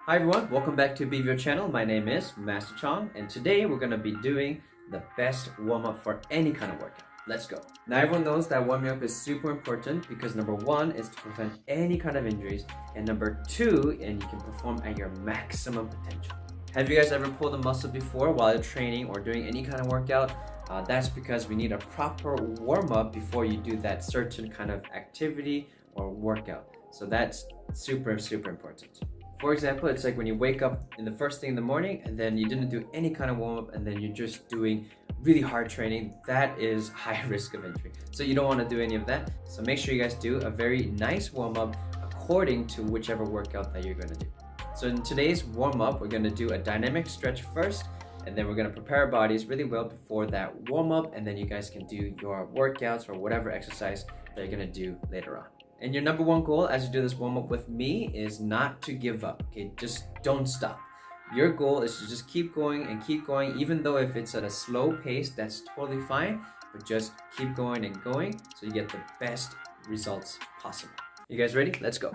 Hi everyone, welcome back to BVO channel. My name is Master Chong and today we're going to be doing the best warm-up for any kind of workout. Let's go. Now everyone knows that warming up is super important because number one is to prevent any kind of injuries and number two, and you can perform at your maximum potential. Have you guys ever pulled a muscle before while you're training or doing any kind of workout? That's because we need a proper warm-up before you do that certain kind of activity or workout. So that's super important. For example, it's like when you wake up in the first thing in the morning and then you didn't do any kind of warm-up and then you're just doing really hard training. That is high risk of injury. So you don't want to do any of that. So make sure you guys do a very nice warm-up according to whichever workout that you're going to do. So in today's warm-up, we're going to do a dynamic stretch first, and then we're going to prepare our bodies really well before that warm-up, and then you guys can do your workouts or whatever exercise that you're going to do later on. And your number one goal as you do this warm-up with me is not to give up, okay? Just don't stop. Your goal is to just keep going and keep going, even though if it's at a slow pace, that's totally fine, but just keep going and going so you get the best results possible. You guys ready? Let's go.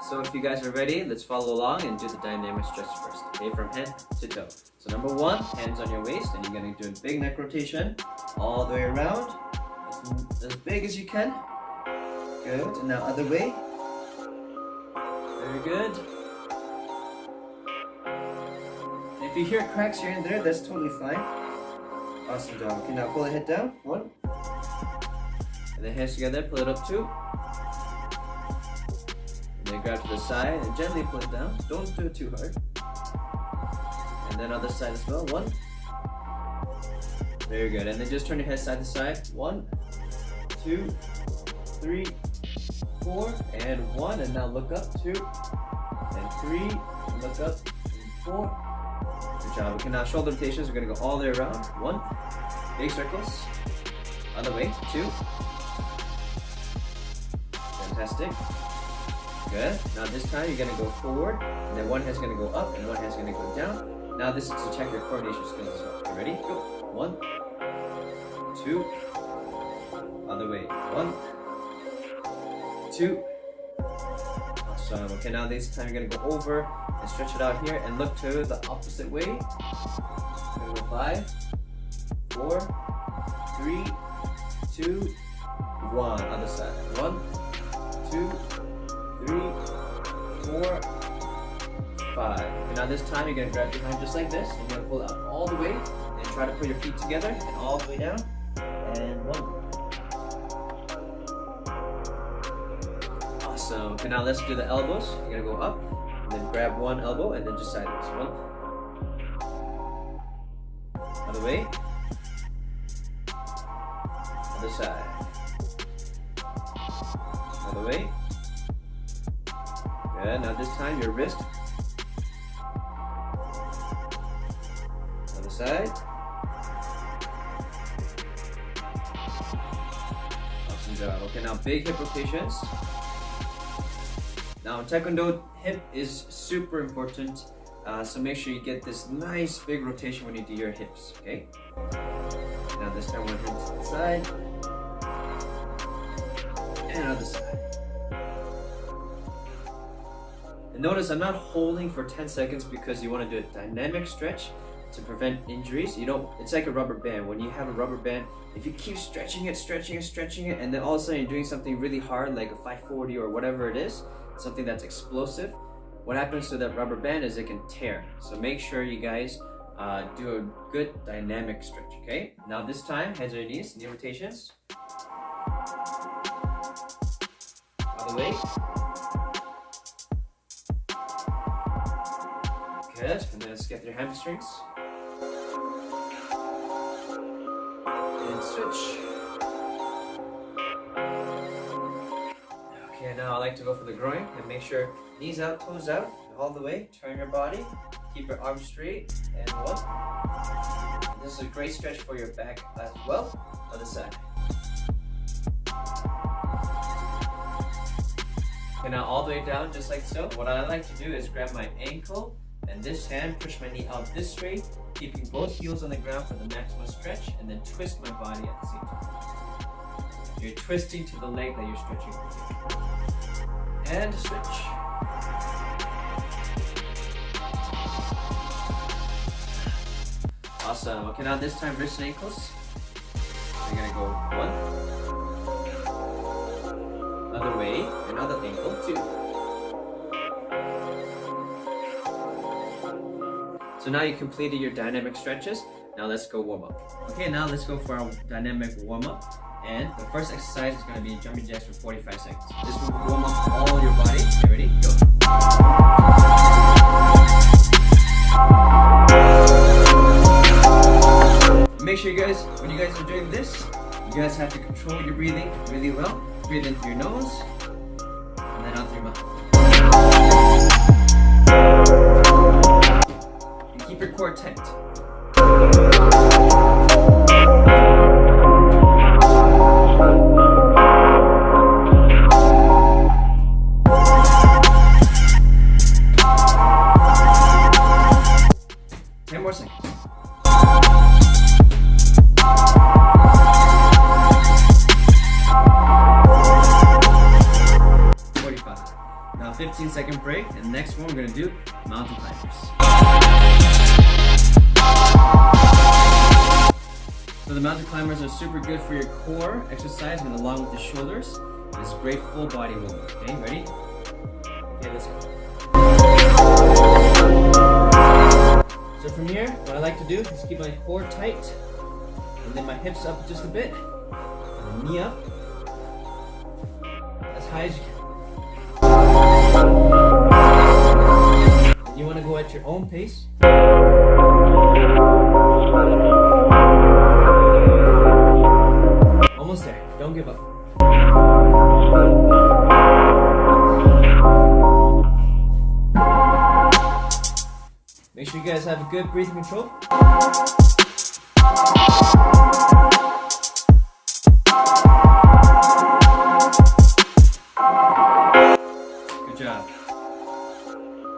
So if you guys are ready, let's follow along and do the dynamic stretch first, okay? From head to toe. So number one, hands on your waist, and you're gonna do a big neck rotation all the way around, as big as you can. Good, and now other way. Very good. And if you hear cracks here and there, that's totally fine. Awesome job. Okay, now pull the head down. One. And then hands together, pull it up two. And then grab to the side and gently pull it down. Don't do it too hard. And then other side as well. One. Very good. And then just turn your head side to side. One, two, three, 4, and 1, and now look up, 2, and 3, and look up, and 4. Good job. Okay, now shoulder rotations, we're going to go all the way around. 1, big circles, other way, 2. Fantastic. Good. Now this time you're going to go forward, and then one hand's going to go up, and one hand's going to go down. Now this is to check your coordination skills as well. Okay, ready? Go. 1, 2, other way, 1, 2. Awesome. Okay, now this time you're gonna go over and stretch it out here and look to the opposite way. We're gonna go 5, 4, 3, 2, 1. Other side. 1, 2, 3, 4, 5. Okay, now this time you're gonna grab behind just like this. And you're gonna pull it up all the way and try to put your feet together and all the way down. And 1. So, okay, now let's do the elbows. You're gonna go up, and then grab one elbow, and then just sideways. 1. Other way. Other side. Other way. Good. Now this time your wrist. Other side. Awesome job. Okay, now big hip rotations. Now Taekwondo, hip is super important, so make sure you get this nice big rotation when you do your hips, okay? Now this time one hand to the side, and other side. And notice I'm not holding for 10 seconds because you want to do a dynamic stretch to prevent injuries. You don't, it's like a rubber band. When you have a rubber band, if you keep stretching it, and then all of a sudden you're doing something really hard like a 540 or whatever it is, something that's explosive, what happens to that rubber band is it can tear. So make sure you guys do a good dynamic stretch, okay? Now this time, hands on your knees, knee rotations. Other way. Good, and then let's get your hamstrings. And switch. Okay, now I like to go for the groin and make sure knees out, toes out, all the way. Turn your body, keep your arms straight, and 1. This is a great stretch for your back as well. Other side. Okay, now all the way down, just like so. What I like to do is grab my ankle and this hand, push my knee out this way, keeping both heels on the ground for the maximum stretch, and then twist my body at the same time. You're twisting to the leg that you're stretching. And switch. Awesome. Okay, now this time wrists and ankles. You're gonna go 1. Other way, another ankle, 2. So now you completed your dynamic stretches. Now let's go warm up. Okay, now let's go for our dynamic warm up. And the first exercise is going to be jumping jacks for 45 seconds. This will warm up all your body. Okay, ready? Go. Make sure you guys, when you guys are doing this, you guys have to control your breathing really well. Breathe in through your nose and then out through your mouth. And keep your core tight. 10 more seconds. 45. Now 15-second break, and next one we're gonna do mountain climbers. So the mountain climbers are super good for your core exercise and along with the shoulders. It's great full body movement. Okay, ready? Okay, let's go. So from here, what I like to do is keep my core tight, and then my hips up just a bit, and knee up, as high as you can. And you want to go at your own pace. Almost there, don't give up. Make sure you guys have a good breathing control. Good job.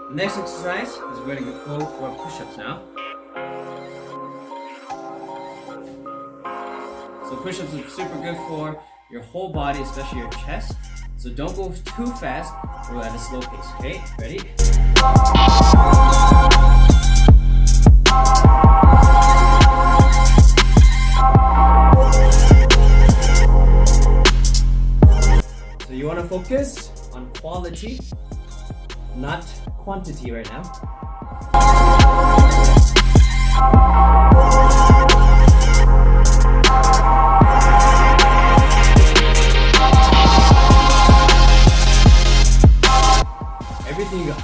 The next exercise is we're going to go for push-ups now. So push-ups are super good for your whole body, especially your chest. So don't go too fast or at a slow pace, okay? Ready? So you want to focus on quality, not quantity right now. Everything you got.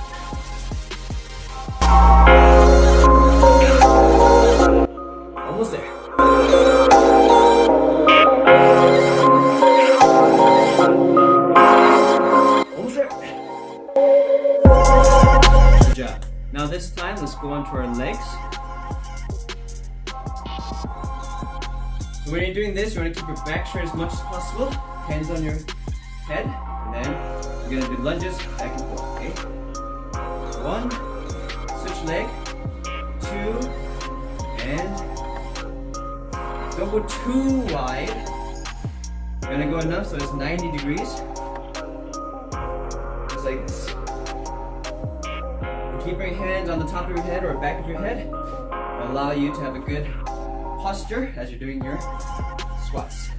Almost there. Almost there. Good job. Now this time, let's go on to our legs. So when you're doing this, you want to keep your back straight as much as possible. Hands on your head, and then you're gonna do lunges back and forth. Okay. 1, switch leg, 2, and don't go too wide. You're gonna go enough so it's 90 degrees. Just like this. And keep your hands on the top of your head or back of your head. It'll allow you to have a good posture as you're doing your squats.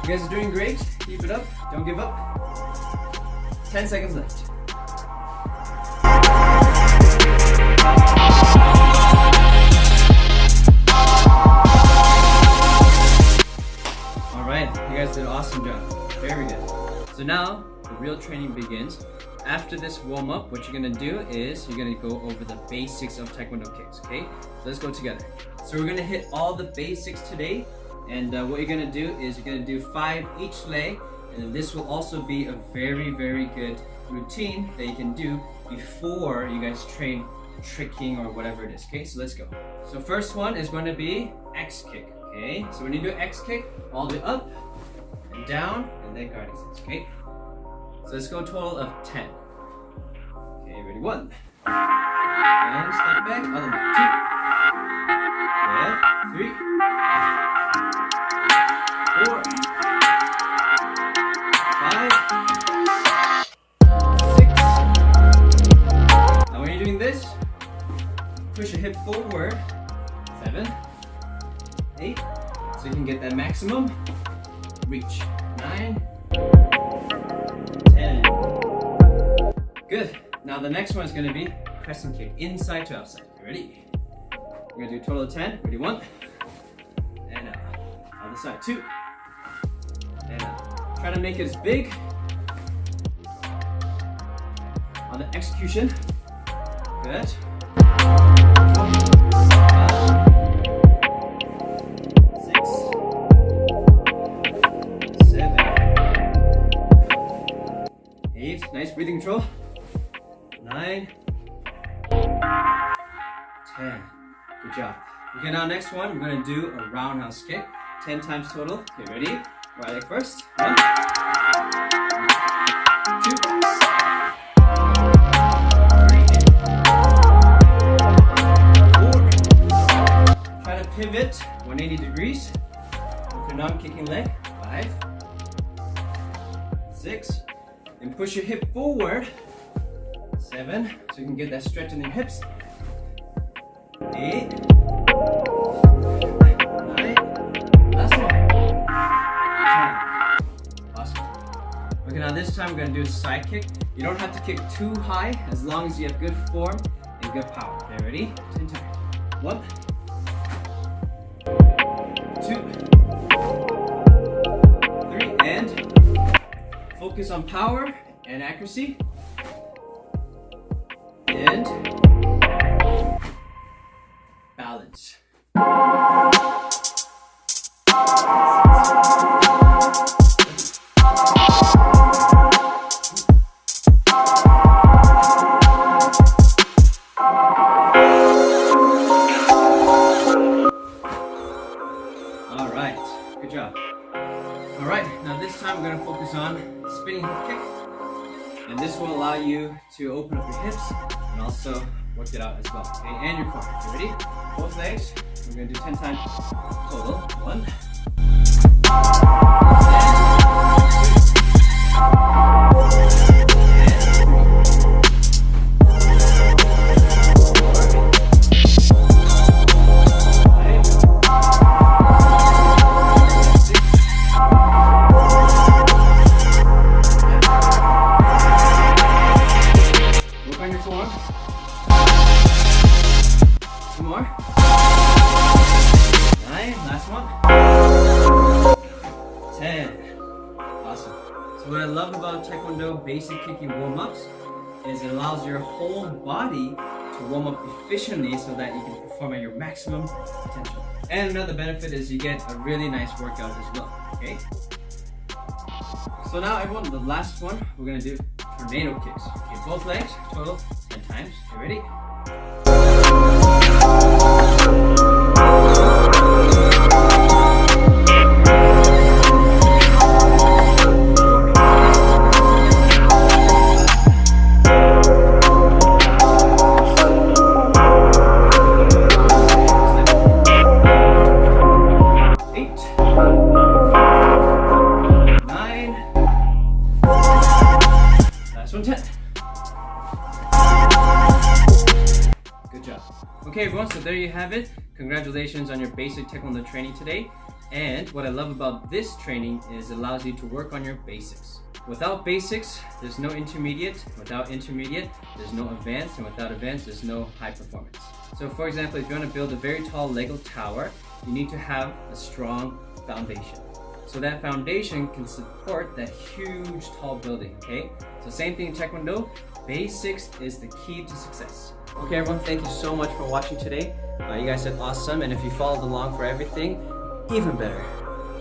You guys are doing great. Keep it up. Don't give up. 10 seconds left. Alright, you guys did an awesome job. Very good. So now, the real training begins. After this warm-up, what you're going to do is you're going to go over the basics of Taekwondo kicks, okay? So let's go together. So we're going to hit all the basics today. And what you're gonna do is you're gonna do 5 each leg, and this will also be a very, very good routine that you can do before you guys train tricking or whatever it is. Okay, so let's go. So first one is going to be X kick. Okay, so when you do X kick, all the way up and down, and then guarding stance. Okay, so let's go a total of 10. Okay, ready? 1, and step back, other back. 2, and 3. 4, 5, forward. 7, 8, so you can get that maximum reach. 9, 10. Good. Now the next one is going to be crescent kick, inside to outside. You ready? We're going to do a total of 10. Ready? 1. And other side. 2. And try to make it as big. On the execution. Good. 4, 5, 6, 7, 8. Nice breathing control. 9, 10. Good job. Okay, now next one, we're going to do a roundhouse kick. 10 times total. Okay, ready? Right leg first. 1, 2. Pivot 180 degrees with your non-kicking leg. 5, 6, and push your hip forward. 7, so you can get that stretch in your hips. 8, 9, last one. 10. Awesome. Okay, now this time we're going to do a side kick. You don't have to kick too high as long as you have good form and good power. Okay, ready? 10 times. 1, 2, 3, and focus on power and accuracy. And balance. Alright, good job. Alright, now this time we're going to focus on spinning hip kick. And this will allow you to open up your hips and also work it out as well. Okay, and your core. Okay, ready? Both legs. We're going to do 10 times total. 1. What I love about Taekwondo basic kicking warm-ups is it allows your whole body to warm up efficiently so that you can perform at your maximum potential. And another benefit is you get a really nice workout as well, okay? So now everyone, the last one, we're gonna do tornado kicks. Okay, both legs, total 10 times. You ready? Good job. Okay everyone, so there you have it. Congratulations on your basic Taekwondo training today. And what I love about this training is it allows you to work on your basics. Without basics, there's no intermediate. Without intermediate, there's no advanced. And without advanced, there's no high performance. So for example, if you want to build a very tall Lego tower, you need to have a strong foundation. So that foundation can support that huge tall building, okay? So same thing in Taekwondo, basics is the key to success. Okay everyone, thank you so much for watching today. You guys did awesome, and if you followed along for everything, even better.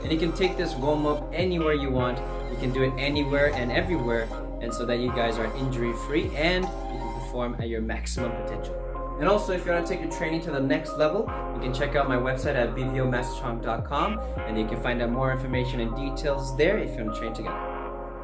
And you can take this warm-up anywhere you want. You can do it anywhere and everywhere, and so that you guys are injury-free and you can perform at your maximum potential. And also, if you want to take your training to the next level, you can check out my website at bvomasterchong.com, and you can find out more information and details there if you want to train together.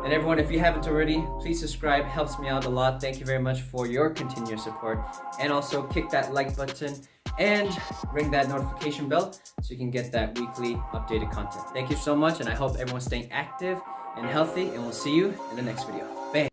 And everyone, if you haven't already, please subscribe, helps me out a lot. Thank you very much for your continuous support. And also click that like button and ring that notification bell so you can get that weekly updated content. Thank you so much, and I hope everyone's staying active and healthy, and we'll see you in the next video. Bye.